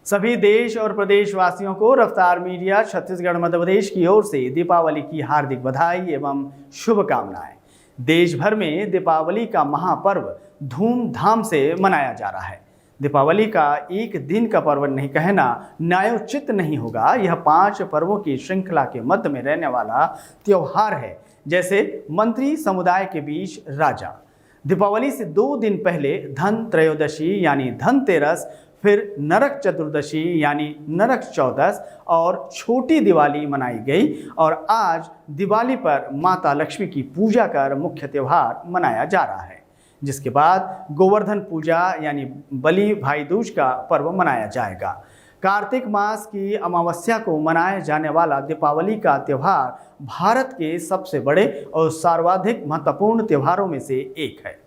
सभी देश और प्रदेशवासियों को रफ्तार मीडिया छत्तीसगढ़ मध्य प्रदेश की ओर से दीपावली की हार्दिक बधाई एवं शुभकामनाएं। देश भर में दीपावली का महापर्व धूमधाम से मनाया जा रहा है। दीपावली का एक दिन का पर्व नहीं कहना न्यायोचित नहीं होगा। यह 5 पर्वों की श्रृंखला के मध्य में रहने वाला त्योहार है। जैसे मंत्री समुदाय के बीच राजा। दीपावली से 2 दिन पहले धन त्रयोदशी यानी धनतेरस, फिर नरक चतुर्दशी यानी नरक चौदस और छोटी दिवाली मनाई गई और आज दिवाली पर माता लक्ष्मी की पूजा कर मुख्य त्यौहार मनाया जा रहा है। जिसके बाद गोवर्धन पूजा यानी बलि भाई दूज का पर्व मनाया जाएगा। कार्तिक मास की अमावस्या को मनाए जाने वाला दीपावली का त्यौहार भारत के सबसे बड़े और सर्वाधिक महत्वपूर्ण त्योहारों में से एक है।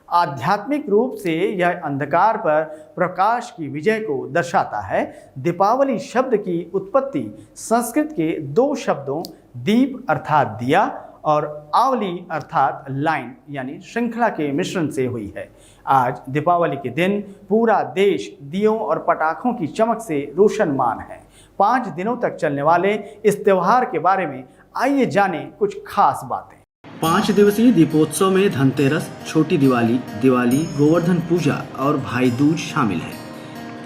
आध्यात्मिक रूप से यह अंधकार पर प्रकाश की विजय को दर्शाता है। दीपावली शब्द की उत्पत्ति संस्कृत के 2 शब्दों दीप अर्थात दिया और आवली अर्थात लाइन यानी श्रृंखला के मिश्रण से हुई है। आज दीपावली के दिन पूरा देश दियों और पटाखों की चमक से रोशनमान है। 5 दिनों तक चलने वाले इस त्यौहार के बारे में आइए जानें कुछ खास बातें। 5 दिवसीय दीपोत्सव में धनतेरस, छोटी दिवाली, दिवाली, गोवर्धन पूजा और भाई दूज शामिल है।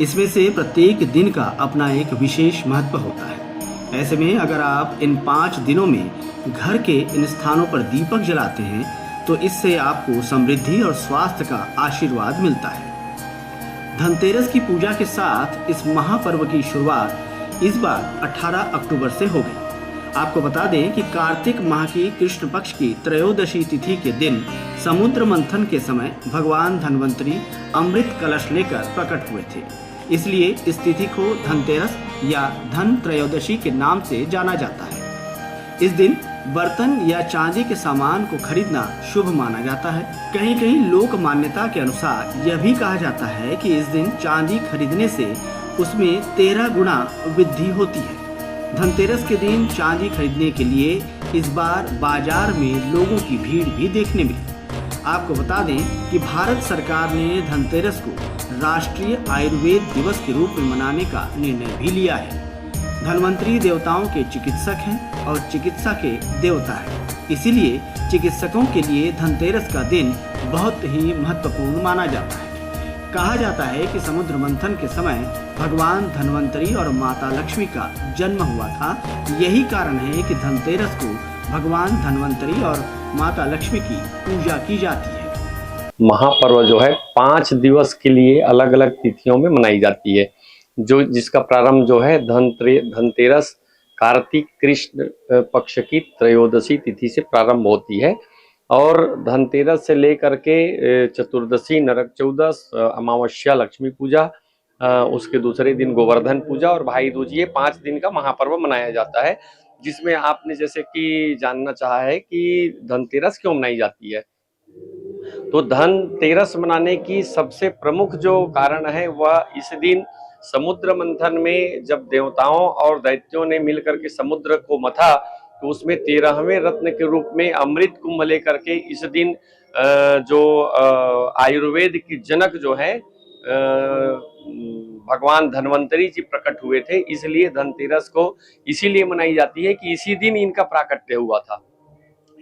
इसमें से प्रत्येक दिन का अपना एक विशेष महत्व होता है। ऐसे में अगर आप इन 5 दिनों में घर के इन स्थानों पर दीपक जलाते हैं तो इससे आपको समृद्धि और स्वास्थ्य का आशीर्वाद मिलता है। धनतेरस की पूजा के साथ इस महापर्व की शुरुआत इस बार 18 अक्टूबर से हो गई। आपको बता दें कि कार्तिक माह की कृष्ण पक्ष की त्रयोदशी तिथि के दिन समुद्र मंथन के समय भगवान धन्वंतरी अमृत कलश लेकर प्रकट हुए थे। इसलिए इस तिथि को धनतेरस या धन त्रयोदशी के नाम से जाना जाता है। इस दिन बर्तन या चांदी के सामान को खरीदना शुभ माना जाता है। कहीं कहीं लोक मान्यता के अनुसार यह भी कहा जाता है कि इस दिन चांदी खरीदने से उसमें 13 गुना वृद्धि होती है। धनतेरस के दिन चांदी खरीदने के लिए इस बार बाजार में लोगों की भीड़ भी देखने मिली। आपको बता दें कि भारत सरकार ने धनतेरस को राष्ट्रीय आयुर्वेद दिवस के रूप में मनाने का निर्णय भी लिया है। धन्वंतरी देवताओं के चिकित्सक हैं और चिकित्सा के देवता हैं। इसीलिए चिकित्सकों के लिए धनतेरस का दिन बहुत ही महत्वपूर्ण माना जाता है। कहा जाता है कि समुद्र मंथन के समय भगवान धन्वंतरी और माता लक्ष्मी का जन्म हुआ था। यही कारण है कि धनतेरस को भगवान धन्वंतरी और माता लक्ष्मी की पूजा की जाती है। महापर्व जो है 5 दिवस के लिए अलग अलग तिथियों में मनाई जाती है। जिसका प्रारंभ जो है धनतेरस कार्तिक कृष्ण पक्ष की त्रयोदशी तिथि से प्रारंभ होती है और धनतेरस से लेकर के चतुर्दशी नरक चौदस, अमावस्या लक्ष्मी पूजा, उसके दूसरे दिन गोवर्धन पूजा और भाई दूज, ये 5 दिन का महापर्व मनाया जाता है। जिसमें आपने जैसे कि जानना चाहा है कि धनतेरस क्यों मनाई जाती है, तो धनतेरस मनाने की सबसे प्रमुख जो कारण है वह इस दिन समुद्र मंथन में जब देवताओं और दैत्यों ने मिलकर के समुद्र को मथा तो उसमें 13वें रत्न के रूप में अमृत कुंभ लेकर के इस दिन जो आयुर्वेद की जनक जो है भगवान धन्वंतरी जी प्रकट हुए थे। इसलिए धनतेरस को इसीलिए मनाई जाती है कि इसी दिन इनका प्राकट्य हुआ था।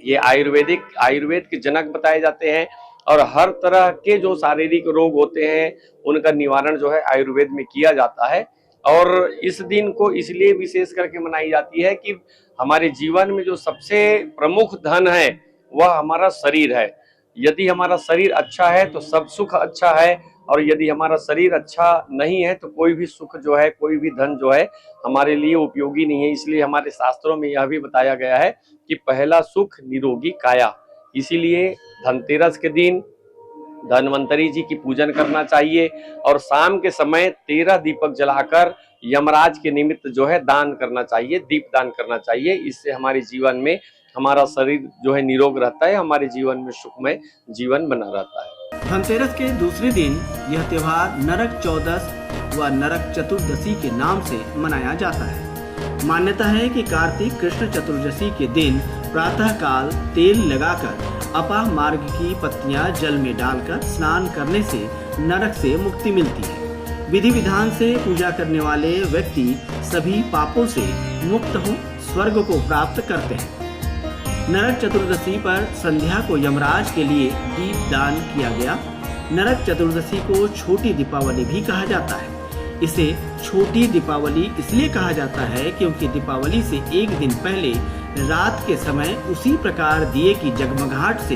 ये आयुर्वेद के जनक बताए जाते हैं और हर तरह के जो शारीरिक रोग होते हैं उनका निवारण जो है आयुर्वेद में किया जाता है। और इस दिन को इसलिए विशेष करके मनाई जाती है कि हमारे जीवन में जो सबसे प्रमुख धन है वह हमारा शरीर है। यदि हमारा शरीर अच्छा है तो सब सुख अच्छा है और यदि हमारा शरीर अच्छा नहीं है तो कोई भी सुख जो है, कोई भी धन जो है हमारे लिए उपयोगी नहीं है। इसलिए हमारे शास्त्रों में यह भी बताया गया है कि पहला सुख निरोगी काया। इसीलिए धनतेरस के दिन धन्वंतरी जी की पूजन करना चाहिए और शाम के समय 13 दीपक जलाकर यमराज के निमित्त जो है दान करना चाहिए, दीप दान करना चाहिए। इससे हमारे जीवन में हमारा शरीर जो है निरोग रहता है, हमारे जीवन में सुखमय जीवन बना रहता है। धनतेरस के दूसरे दिन यह त्योहार नरक चौदस व नरक चतुर्दशी के नाम से मनाया जाता है। मान्यता है कि कार्तिक कृष्ण चतुर्दशी के दिन प्रातः काल तेल लगाकर अपा मार्ग की पत्तियां जल में डालकर स्नान करने से नरक से मुक्ति मिलती है। विधि विधान से पूजा करने वाले व्यक्ति सभी पापों से मुक्त हो स्वर्ग को प्राप्त करते हैं। नरक चतुर्दशी पर संध्या को यमराज के लिए दीप दान किया गया। नरक चतुर्दशी को छोटी दीपावली भी कहा जाता है। इसे छोटी दीपावली इसलिए कहा जाता है क्योंकि दीपावली से एक दिन पहले रात के समय उसी प्रकार दिए की जगमगाहट से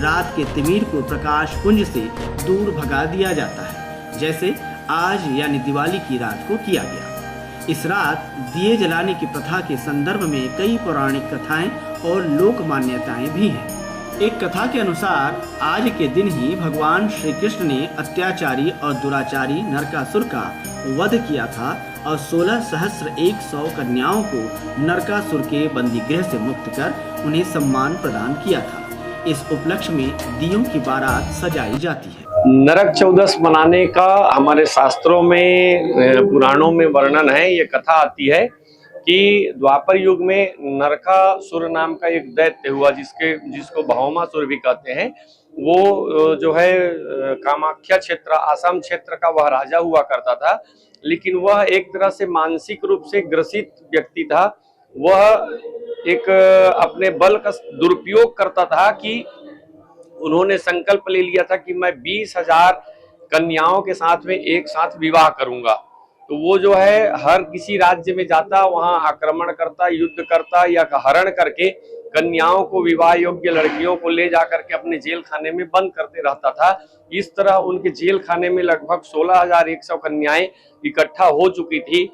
रात के तिमिर को प्रकाश पुंज से दूर भगा दिया जाता है, जैसे आज यानी दिवाली की रात को किया गया। इस रात दिए जलाने की प्रथा के संदर्भ में कई पौराणिक कथाएं और लोक मान्यताएं भी हैं। एक कथा के अनुसार आज के दिन ही भगवान श्री कृष्ण ने अत्याचारी और दुराचारी नरकासुर का वध किया था और 16,100 कन्याओं को नरकासुर के बंदी गृह से मुक्त कर उन्हें सम्मान प्रदान किया था। इस उपलक्ष्य में दियों की बारात सजाई जाती है। नरक चौदस मनाने का हमारे शास्त्रों में पुराणों में वर्णन है। ये कथा आती है कि द्वापर युग में नरकासुर नाम का एक दैत्य हुआ जिसको भौमासुर भी कहते हैं। वो जो है कामाख्या क्षेत्र आसाम क्षेत्र का वह राजा हुआ करता था, लेकिन वह एक तरह से मानसिक रूप से ग्रसित व्यक्ति था। वह एक अपने बल का दुरुपयोग करता था कि उन्होंने संकल्प ले लिया था कि मैं 20,000 कन्याओं के साथ में एक साथ विवाह करूंगा। तो वो जो है हर किसी राज्य में जाता, वहां आक्रमण करता, युद्ध करता या हरण करके कन्याओं को, विवाह योग्य लड़कियों को ले जा करके अपने जेल खाने में बंद करते रहता था। इस तरह उनके जेल खाने में लगभग 16,100 कन्याएं इकट्ठा हो चुकी थी।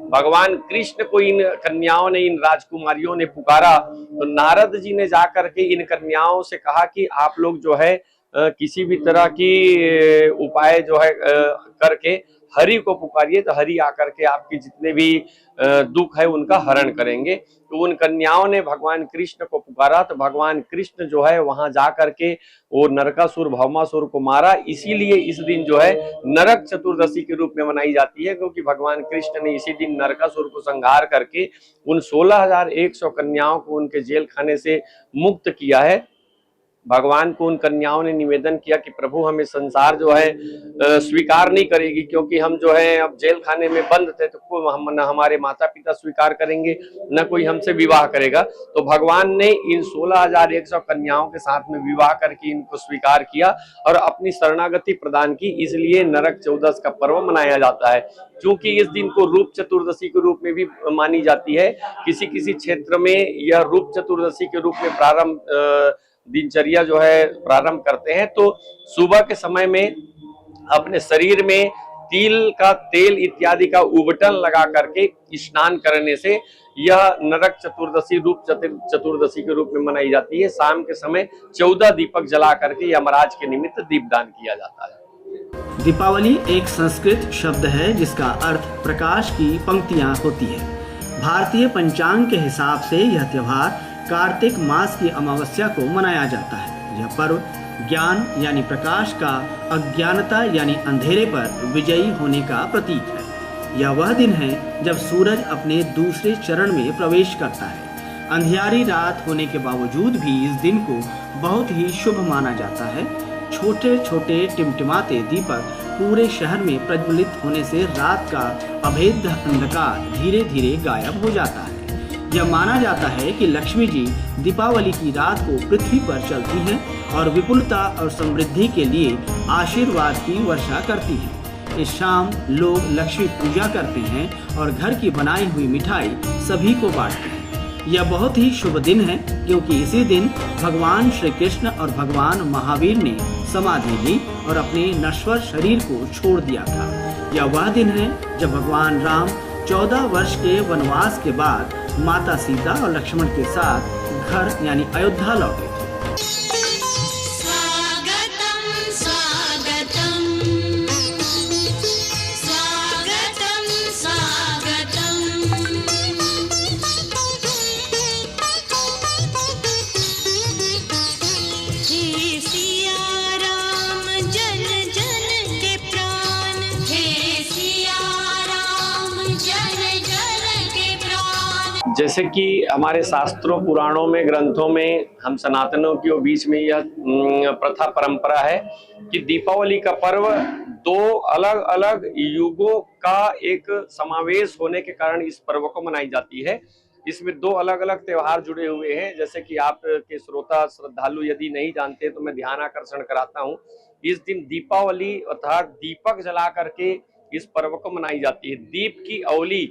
भगवान कृष्ण को इन कन्याओं ने, इन राजकुमारियों ने पुकारा, तो नारद जी ने जाकर के इन कन्याओं से कहा कि आप लोग जो है किसी भी तरह की उपाय जो है करके हरि को पुकारिए, तो हरि आकर के आपके जितने भी दुख है उनका हरण करेंगे। तो उन कन्याओं ने भगवान कृष्ण को पुकारा, तो भगवान कृष्ण जो है वहां जा करके वो नरकासुर भौमासुर को मारा। इसीलिए इस दिन जो है नरक चतुर्दशी के रूप में मनाई जाती है, क्योंकि भगवान कृष्ण ने इसी दिन नरकासुर को संहार करके उन 16,100 कन्याओं को उनके जेल खाने से मुक्त किया है। भगवान को उन कन्याओं ने निवेदन किया कि प्रभु हमें संसार जो है स्वीकार नहीं करेगी, क्योंकि हम जो है अब जेल खाने में बंद थे, तो हम न हमारे माता पिता स्वीकार करेंगे न कोई हमसे विवाह करेगा। तो भगवान ने इन 16,100 कन्याओं के साथ में विवाह करके इनको स्वीकार किया और अपनी शरणागति प्रदान की। इसलिए नरक चौदस का पर्व मनाया जाता है। क्योंकि इस दिन को रूप चतुर्दशी के रूप में भी मानी जाती है। किसी किसी क्षेत्र में यह रूप चतुर्दशी के रूप में प्रारंभ दिनचर्या जो है प्रारंभ करते हैं। तो सुबह के समय में अपने शरीर में तिल का तेल इत्यादि का उबटन लगा करके स्नान करने से यह नरक चतुर्दशी रूप चतुर्दशी के रूप में मनाई जाती है। शाम के समय 14 दीपक जला करके यमराज के निमित्त दीपदान किया जाता है। दीपावली एक संस्कृत शब्द है जिसका अर्थ प्रकाश की पंक्तियां होती है। भारतीय पंचांग के हिसाब से यह त्योहार कार्तिक मास की अमावस्या को मनाया जाता है। यह पर्व ज्ञान यानी प्रकाश का अज्ञानता यानी अंधेरे पर विजयी होने का प्रतीक है। यह वह दिन है जब सूरज अपने दूसरे चरण में प्रवेश करता है। अंधियारी रात होने के बावजूद भी इस दिन को बहुत ही शुभ माना जाता है। छोटे छोटे टिमटिमाते दीपक पूरे शहर में प्रज्वलित होने से रात का अभेद्य अंधकार धीरे धीरे गायब हो जाता है। यह माना जाता है कि लक्ष्मी जी दीपावली की रात को पृथ्वी पर चलती हैं और विपुलता और समृद्धि के लिए आशीर्वाद की वर्षा करती हैं। इस शाम लोग लक्ष्मी पूजा करते हैं और घर की बनाई हुई मिठाई सभी को बांटते हैं। यह बहुत ही शुभ दिन है क्योंकि इसी दिन भगवान श्री कृष्ण और भगवान महावीर ने समाधि ली और अपने नश्वर शरीर को छोड़ दिया था। यह वह दिन है जब भगवान राम 14 वर्ष के वनवास के बाद माता सीता और लक्ष्मण के साथ घर यानी अयोध्या लौटे थे। जैसे कि हमारे शास्त्रों पुराणों में ग्रंथों में हम सनातनों के बीच में यह प्रथा परंपरा है कि दीपावली का पर्व दो अलग अलग युगों का एक समावेश होने के कारण इस पर्व को मनाई जाती है। इसमें दो अलग अलग त्योहार जुड़े हुए हैं। जैसे कि आपके श्रोता श्रद्धालु यदि नहीं जानते तो मैं ध्यान आकर्षण कराता हूँ। इस दिन दीपावली अर्थात दीपक जला करके इस पर्व को मनाई जाती है। दीप की अवली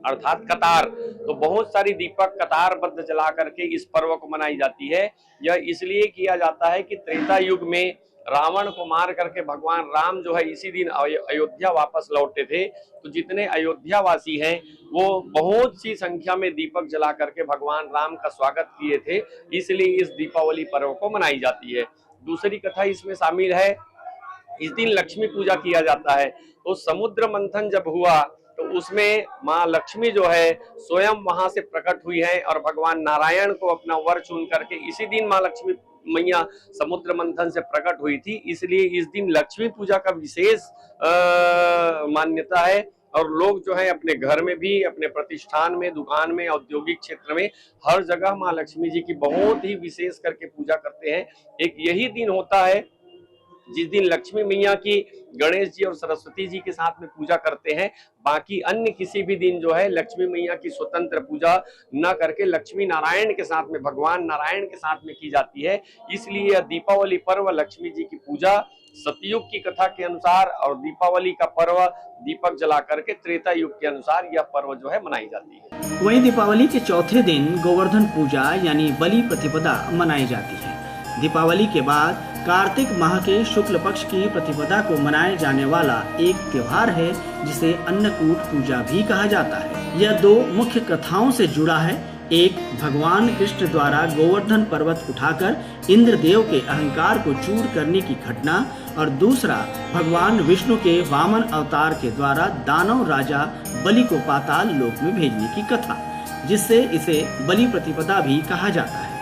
अर्थात कतार, तो बहुत सारी दीपक कतारबद्ध जला करके इस पर्व को मनाई जाती है। यह इसलिए किया जाता है कि त्रेता युग में रावण को मार करके भगवान राम जो है इसी दिन अयोध्या वापस लौटे थे। तो जितने अयोध्या वासी हैं वो बहुत सी संख्या में दीपक जला करके भगवान राम का स्वागत किए थे, इसलिए इस दीपावली पर्व को मनाई जाती है। दूसरी कथा इसमें शामिल है, इस दिन लक्ष्मी पूजा किया जाता है। तो समुद्र मंथन जब हुआ तो उसमें माँ लक्ष्मी जो है स्वयं वहां से प्रकट हुई है और भगवान नारायण को अपना वर चुन करके इसी दिन माँ लक्ष्मी मैया समुद्र मंथन से प्रकट हुई थी। इसलिए इस दिन लक्ष्मी पूजा का विशेष मान्यता है और लोग जो है अपने घर में भी, अपने प्रतिष्ठान में, दुकान में, औद्योगिक क्षेत्र में हर जगह माँ लक्ष्मी जी की बहुत ही विशेष करके पूजा करते हैं। एक यही दिन होता है जिस दिन लक्ष्मी मैया की गणेश जी और सरस्वती जी के साथ में पूजा करते हैं। बाकी अन्य किसी भी दिन जो है लक्ष्मी मैया की स्वतंत्र पूजा न करके लक्ष्मी नारायण के साथ में, भगवान नारायण के साथ में की जाती है। इसलिए यह दीपावली पर्व लक्ष्मी जी की पूजा सतयुग की कथा के अनुसार और दीपावली का पर्व दीपक जला करके त्रेता युग के अनुसार यह पर्व जो है मनाई जाती है। वहीं दीपावली के चौथे दिन गोवर्धन पूजा यानी बलि प्रतिपदा मनाई जाती है। दीपावली के बाद कार्तिक माह के शुक्ल पक्ष की प्रतिपदा को मनाए जाने वाला एक त्योहार है जिसे अन्नकूट पूजा भी कहा जाता है। यह दो मुख्य कथाओं से जुड़ा है। एक भगवान कृष्ण द्वारा गोवर्धन पर्वत उठाकर इंद्रदेव के अहंकार को चूर करने की घटना और दूसरा भगवान विष्णु के वामन अवतार के द्वारा दानव राजा बलि को पाताल लोक में भेजने की कथा, जिससे इसे बलि प्रतिपदा भी कहा जाता है।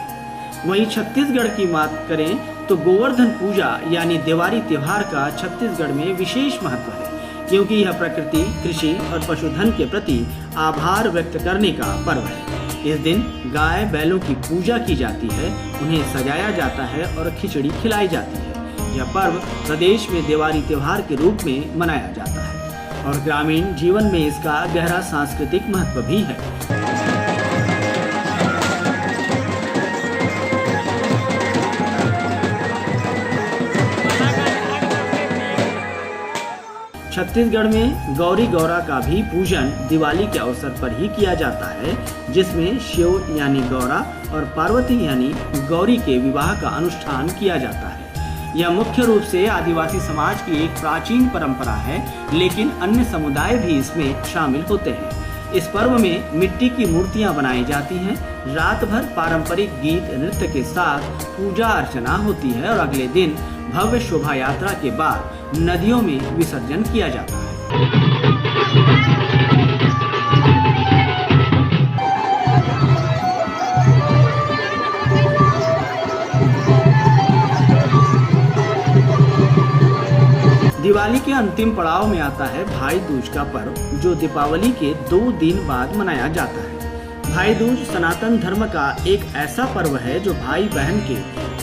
वहीं छत्तीसगढ़ की बात करें तो गोवर्धन पूजा यानी दिवाली त्योहार का छत्तीसगढ़ में विशेष महत्व है, क्योंकि यह प्रकृति, कृषि और पशुधन के प्रति आभार व्यक्त करने का पर्व है। इस दिन गाय बैलों की पूजा की जाती है, उन्हें सजाया जाता है और खिचड़ी खिलाई जाती है। यह पर्व प्रदेश में दिवाली त्योहार के रूप में मनाया जाता है और ग्रामीण जीवन में इसका गहरा सांस्कृतिक महत्व भी है। छत्तीसगढ़ में गौरी गौरा का भी पूजन दिवाली के अवसर पर ही किया जाता है, जिसमें शिव यानी गौरा और पार्वती यानी गौरी के विवाह का अनुष्ठान किया जाता है। यह मुख्य रूप से आदिवासी समाज की एक प्राचीन परंपरा है, लेकिन अन्य समुदाय भी इसमें शामिल होते हैं। इस पर्व में मिट्टी की मूर्तियां बनाई जाती हैं। रात भर पारंपरिक गीत नृत्य के साथ पूजा अर्चना होती है और अगले दिन भव्य शोभा यात्रा के बाद नदियों में विसर्जन किया जाता है। दिवाली के अंतिम पड़ाव में आता है भाई दूज का पर्व, जो दीपावली के 2 दिन बाद मनाया जाता है। भाई दूज सनातन धर्म का एक ऐसा पर्व है जो भाई बहन के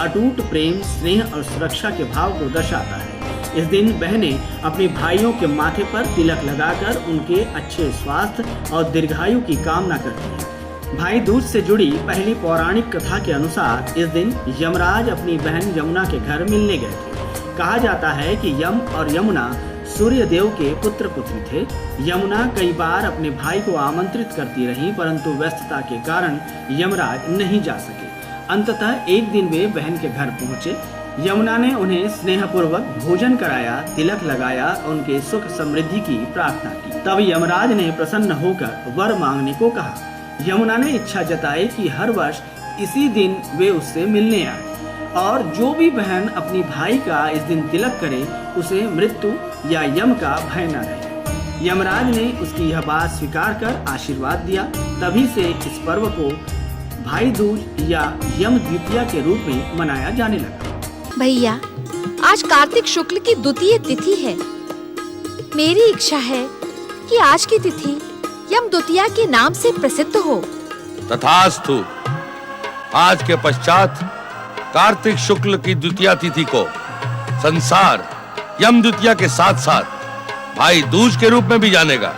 अटूट प्रेम, स्नेह और सुरक्षा के भाव को दर्शाता है। इस दिन बहनें अपने भाइयों के माथे पर तिलक लगाकर उनके अच्छे स्वास्थ्य और दीर्घायु की कामना करती हैं। भाई दूज से जुड़ी पहली पौराणिक कथा के अनुसार इस दिन यमराज अपनी बहन यमुना के घर मिलने गए थे। कहा जाता है कि यम और यमुना सूर्य देव के पुत्र पुत्री थे। यमुना कई बार अपने भाई को आमंत्रित करती रहीं, परंतु व्यस्तता के कारण यमराज नहीं जा सके। अंततः एक दिन वे बहन के घर पहुंचे। यमुना ने उन्हें स्नेहपूर्वक भोजन कराया, तिलक लगाया, उनके सुख समृद्धि की प्रार्थना की। तब यमराज ने प्रसन्न होकर वर मांगने को कहा। यमुना ने इच्छा जताई कि हर वर्ष इसी दिन वे उससे मिलने आए और जो भी बहन अपनी भाई का इस दिन तिलक करे उसे मृत्यु या यम का भय न रहे। यमराज ने उसकी यह बात स्वीकार कर आशीर्वाद दिया। तभी से इस पर्व को भाई दूज या यम द्वितीया के रूप में मनाया जाने लगा। भैया, आज कार्तिक शुक्ल की द्वितीय तिथि है। मेरी इच्छा है कि आज की तिथि यम द्वितीया के नाम से प्रसिद्ध हो। तथास्तु। आज के पश्चात कार्तिक शुक्ल की द्वितीया तिथि को संसार यम द्वितीया के साथ साथ भाई दूज के रूप में भी जानेगा।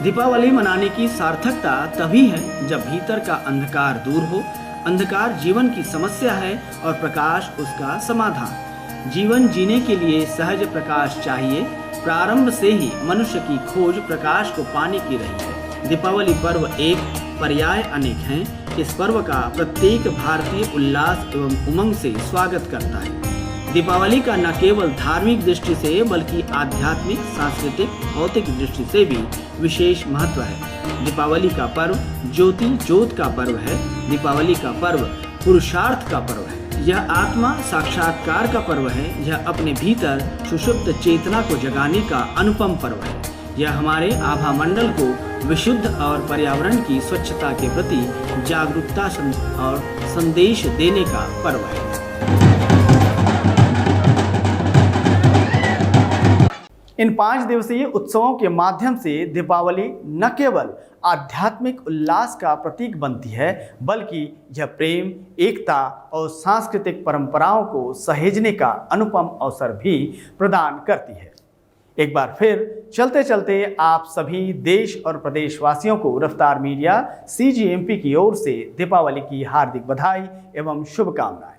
दीपावली मनाने की सार्थकता तभी है जब भीतर का अंधकार दूर हो। अंधकार जीवन की समस्या है और प्रकाश उसका समाधान। जीवन जीने के लिए सहज प्रकाश चाहिए। प्रारंभ से ही मनुष्य की खोज प्रकाश को पाने की रही है। दीपावली पर्व एक, पर्याय अनेक हैं। इस पर्व का प्रत्येक भारतीय उल्लास एवं उमंग से स्वागत करता है। दीपावली का न केवल धार्मिक दृष्टि से बल्कि आध्यात्मिक, सांस्कृतिक, भौतिक दृष्टि से भी विशेष महत्व है। दीपावली का पर्व ज्योति ज्योत का पर्व है। दीपावली का पर्व पुरुषार्थ का पर्व है। यह आत्मा साक्षात्कार का पर्व है। यह अपने भीतर सुषुप्त चेतना को जगाने का अनुपम पर्व है। यह हमारे आभा मंडल को विशुद्ध और पर्यावरण की स्वच्छता के प्रति जागरूकता और संदेश देने का पर्व है। इन 5 दिवसीय उत्सवों के माध्यम से दीपावली न केवल आध्यात्मिक उल्लास का प्रतीक बनती है, बल्कि यह प्रेम, एकता और सांस्कृतिक परंपराओं को सहेजने का अनुपम अवसर भी प्रदान करती है। एक बार फिर चलते चलते आप सभी देश और प्रदेशवासियों को रफ्तार मीडिया CGMP की ओर से दीपावली की हार्दिक बधाई एवं शुभकामनाएं।